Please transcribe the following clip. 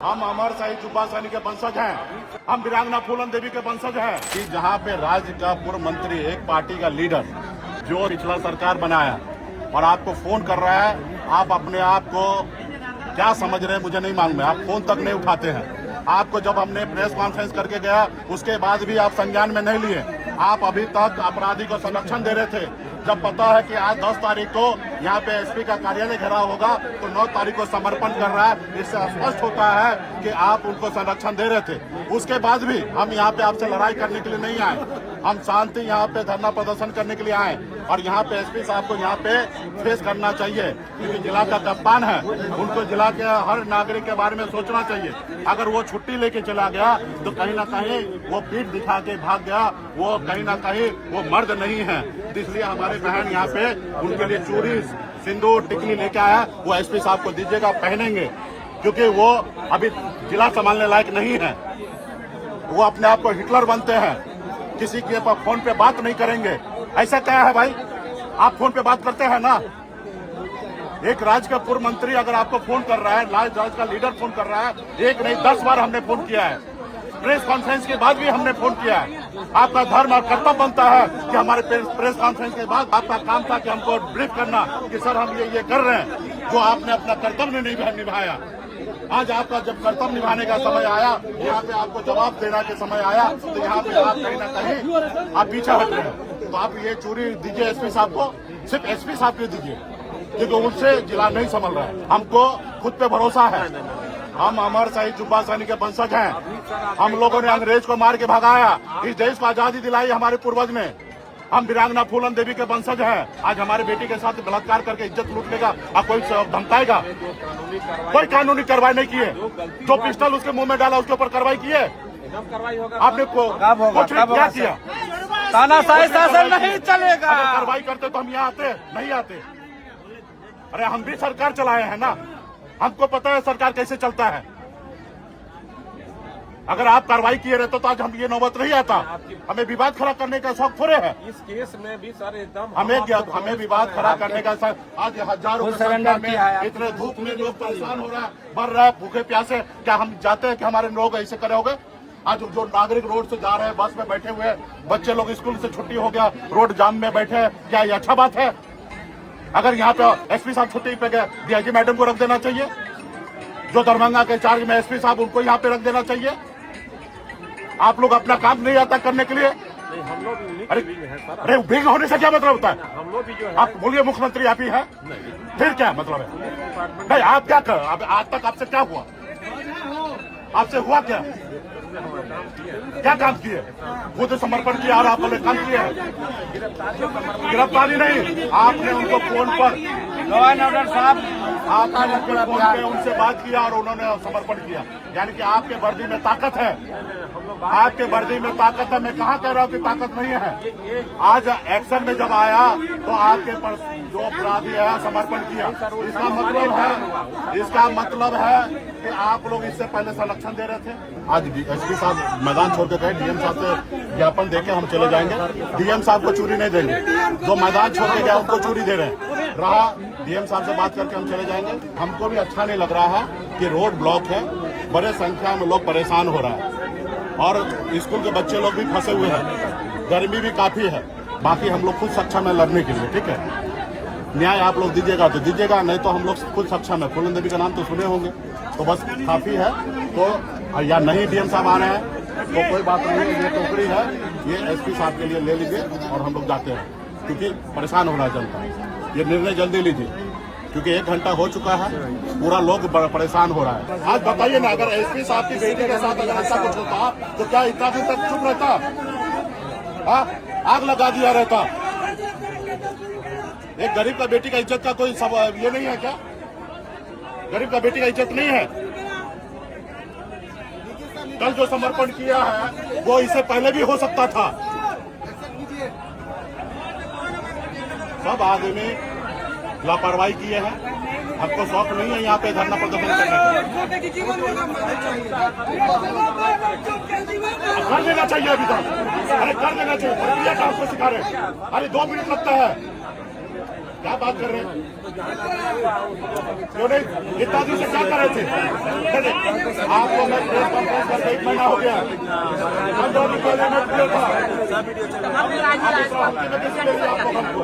हम अमर शाही जुब्बा सैनी के वंशज हैं। हम वीरांगना फूलन देवी के वंशज हैं। कि जहाँ पे राज्य का पूर्व मंत्री, एक पार्टी का लीडर जो पिछला सरकार बनाया और आपको फोन कर रहा है, आप अपने आप को क्या समझ रहे हैं मुझे नहीं मालूम है। आप फोन तक नहीं उठाते हैं। आपको जब हमने प्रेस कॉन्फ्रेंस करके गया उसके बाद भी आप संज्ञान में नहीं लिए। आप अभी तक अपराधी को संरक्षण दे रहे थे। जब पता है कि आज 10 तारीख को यहाँ पे एसपी का कार्यालय घेराव होगा तो 9 तारीख को समर्पण कर रहा है। इससे स्पष्ट होता है कि आप उनको संरक्षण दे रहे थे। उसके बाद भी हम यहाँ पे आपसे लड़ाई करने के लिए नहीं आए। हम शांति यहाँ पे धरना प्रदर्शन करने के लिए आए और यहाँ पे एसपी साहब को यहाँ पे फेस करना चाहिए क्योंकि जिला का कप्तान है। उनको जिला के हर नागरिक के बारे में सोचना चाहिए। अगर वो छुट्टी लेके चला गया तो कहीं ना कहीं वो पीठ दिखा के भाग गया, वो कहीं ना कहीं वो मर्द नहीं है। इसलिए हमारे बहन यहाँ पे उनके लिए चूड़ी, सिंदूर, टिकली लेके आया। वो एसपी साहब को दीजिएगा, पहनेंगे क्योंकि वो अभी जिला संभालने लायक नहीं है। वो अपने आप को हिटलर बनते हैं। किसी के फोन पे बात नहीं करेंगे। ऐसा क्या है भाई, आप फोन पे बात करते हैं ना। एक राज्य का पूर्व मंत्री अगर आपको फोन कर रहा है, राज्य का लीडर फोन कर रहा है, एक नहीं 10 बार हमने फोन किया है। प्रेस कॉन्फ्रेंस के बाद भी हमने फोन किया है। आपका धर्म और कर्तव्य बनता है कि हमारे प्रेस कॉन्फ्रेंस के बाद आपका काम था कि हमको ब्रीफ करना कि सर हम ये कर रहे हैं, जो आपने अपना कर्तव्य नहीं निभाया। आज आपका जब कर्तव्य निभाने का समय आया, यहाँ पे आपको जवाब देने के समय आया, तो यहाँ पे आप कहीं ना कहीं आप पीछे हट रहे हैं। तो आप ये चूड़ी दीजिए एसपी साहब को, सिर्फ एसपी साहब को दीजिए क्योंकि उनसे जिला नहीं संभल रहा है। हमको खुद पे भरोसा है। हम अमर शाही जुब्बा सैनी के वंशज हैं। हम लोगों ने अंग्रेज को मार के भगाया, इस देश को आजादी दिलाई हमारे पूर्वज ने। हम वीरांगना फूलन देवी के वंशज हैं। आज हमारे बेटी के साथ बलात्कार करके इज्जत लूट लेगा और कोई धमकाएगा? कोई कानूनी कार्रवाई नहीं किए। जो पिस्टल उसके मुंह में डाला उसके ऊपर कार्रवाई किए। आपने कुछ क्या किया? तानाशाही शासन नहीं चलेगा। अगर कार्रवाई करते तो हम यहाँ आते नहीं आते। अरे हम भी सरकार चलाए हैं ना, हमको पता है सरकार कैसे चलता है। अगर आप कार्रवाई किए रहते तो आज हम ये नौबत नहीं आता। हमें विवाद खड़ा करने का शौक थोड़े है। इस केस में भी सर एकदम हमें विवाद खड़ा करने का शौक। आज हजारों की संख्या में इतने धूप में लोग परेशान हो रहा है, मर रहा है भूखे प्यासे। क्या हम चाहते हैं कि हमारे लोग ऐसे करे होंगे? आज जो नागरिक रोड से जा रहे हैं, बस में बैठे हुए हैं, बच्चे लोग स्कूल से छुट्टी हो गया, रोड जाम में बैठे हैं, क्या ये अच्छा बात है? अगर यहाँ पे एसपी साहब छुट्टी पे गए, डीआईजी मैडम को रख देना चाहिए। जो दरभंगा के चार्ज में एसपी साहब, उनको यहाँ पे रख देना चाहिए। आप लोग अपना काम नहीं आता करने के लिए। हम लोग अरे विघ्न होने से क्या मतलब होता है? हम लोग भी जो है, आप बोलिए मुख्यमंत्री आप ही है, फिर क्या मतलब है? नहीं, आप क्या कर, आज तक आपसे क्या हुआ? आपसे हुआ क्या? क्या काम किए? खुद समर्पण किया और आपने काम किया है। गिरफ्तारी नहीं, आपने उनको फोन पर लॉ एंड ऑर्डर साहब, आपने फोन पे उनसे बात किया और उन्होंने समर्पण किया। यानी कि आपके वर्दी में ताकत है। आपके वर्दी में ताकत है। मैं कहाँ कह रहा हूँ कि ताकत नहीं है। आज एक्शन में जब आया तो आपके पर जो अपराधी है समर्पण किया। इसका मतलब है कि आप लोग इससे पहले संरक्षण दे रहे थे। आज एसपी साहब मैदान छोड़ के गए, डीएम साहब से ज्ञापन देके हम चले जाएंगे। डीएम साहब को चूड़ी नहीं देंगे। जो मैदान छोड़ के गया उनको चूड़ी दे रहे हैं। रहा डीएम साहब से बात करके हम चले जाएंगे। हमको भी अच्छा नहीं लग रहा है कि रोड ब्लॉक है, बड़े संख्या में लोग परेशान हो रहा है और स्कूल के बच्चे लोग भी फंसे हुए हैं। गर्मी भी काफी है। बाकी हम लोग खुद सक्षम है लड़ने के लिए। ठीक है, न्याय आप लोग दीजिएगा तो दीजिएगा, नहीं तो हम लोग खुद सक्षम है। फूलन देवी का नाम तो सुने होंगे, तो बस काफी है। तो या नहीं डीएम साहब आ रहे हैं तो कोई बात नहीं, ये टोकरी है, ये एसपी साहब के लिए ले लीजिए और हम लोग जाते हैं क्योंकि परेशान हो रहा है जनता। ये निर्णय जल्दी लीजिए क्योंकि 1 घंटा हो चुका है, पूरा लोग परेशान हो रहा है। आज बताइए ना, अगर एसपी साहब की बेटी के साथ अगर ऐसा कुछ होता तो क्या इतना दिन तक चुप रहता? आग लगा दिया रहता? एक गरीब का बेटी का इज्जत का कोई सब ये नहीं है क्या? गरीब का बेटी का इज्जत नहीं है? कल जो समर्पण किया है वो इससे पहले भी हो सकता था। सब आदमी लापरवाही किए हैं। हमको शौक नहीं है यहाँ पे धरना प्रदर्शन करने का। कर देना चाहिए अभी तक। अरे कर देना चाहिए। प्रक्रिया का आपको सिखा रहे हैं। अरे 2 मिनट लगता है। क्या बात कर रहे हैं? क्यों नहीं? इतना दिन से क्या कर रहे थे? आपको मैं प्रेस कॉन्फ्रेंस करके 1 महीना हो गया, हम दोनों को लेने के लिए था। आप इस राहत की वजह से ले लिया आपको हमको।